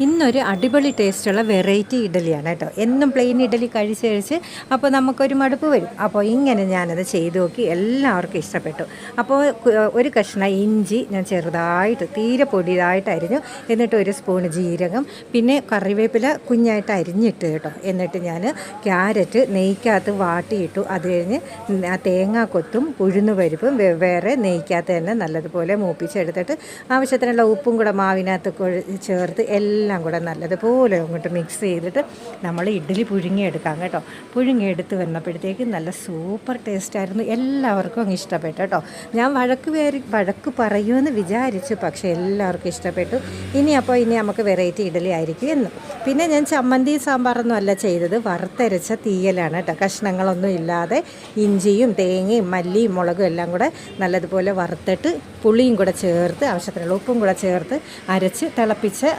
ഇന്നൊരു അടിപൊളി ടേസ്റ്റുള്ള വെറൈറ്റി ഇഡലിയാണ് കേട്ടോ. എന്നും പ്ലെയിൻ ഇഡലി കഴിച്ച് അപ്പോൾ നമുക്കൊരു മടുപ്പ് വരും. അപ്പോൾ ഇങ്ങനെ ഞാനത് ചെയ്തു നോക്കി, എല്ലാവർക്കും ഇഷ്ടപ്പെട്ടു. അപ്പോൾ ഒരു കഷ്ണം ഇഞ്ചി ഞാൻ ചെറുതായിട്ട് തീരെ പൊടിയായിട്ട് അരിഞ്ഞു, എന്നിട്ട് ഒരു സ്പൂൺ ജീരകം, പിന്നെ കറിവേപ്പില കുഞ്ഞായിട്ട് അരിഞ്ഞിട്ട് കേട്ടോ. എന്നിട്ട് ഞാൻ ക്യാരറ്റ് നെയ്ക്കകത്ത് വാട്ടിയിട്ടു. അത് കഴിഞ്ഞ് തേങ്ങാക്കൊത്തും ഉഴുന്നുപരിപ്പും വേറെ നെയ്ക്കകത്ത് തന്നെ നല്ലതുപോലെ മൂപ്പിച്ചെടുത്തിട്ട് ആവശ്യത്തിനുള്ള ഉപ്പും കൂടെ മാവിനകത്ത് ചേർത്ത് എല്ലാം കൂടെ നല്ലതുപോലെ അങ്ങോട്ട് മിക്സ് ചെയ്തിട്ട് നമ്മൾ ഇഡ്ഡലി പുഴുങ്ങിയെടുക്കാം കേട്ടോ. പുഴുങ്ങിയെടുത്ത് വന്നപ്പോഴത്തേക്ക് നല്ല സൂപ്പർ ടേസ്റ്റായിരുന്നു. എല്ലാവർക്കും അങ്ങ് ഇഷ്ടപ്പെട്ടു കേട്ടോ. ഞാൻ വഴക്ക് പറയുമെന്ന് വിചാരിച്ചു, പക്ഷേ എല്ലാവർക്കും ഇഷ്ടപ്പെട്ടു. ഇനി നമുക്ക് വെറൈറ്റി ഇഡ്ഡലി ആയിരിക്കും എന്ന്. പിന്നെ ഞാൻ ചമ്മന്തി സാമ്പാറൊന്നും അല്ല ചെയ്തത്, വറുത്തരച്ച തീയലാണ് കേട്ടോ. കഷ്ണങ്ങളൊന്നും ഇല്ലാതെ ഇഞ്ചിയും തേങ്ങയും മല്ലിയും മുളകും എല്ലാം കൂടെ നല്ലതുപോലെ വറുത്തിട്ട് പുളിയും കൂടെ ചേർത്ത് ആവശ്യത്തിനുള്ള ഉപ്പും കൂടെ ചേർത്ത് അരച്ച് തിളപ്പിച്ച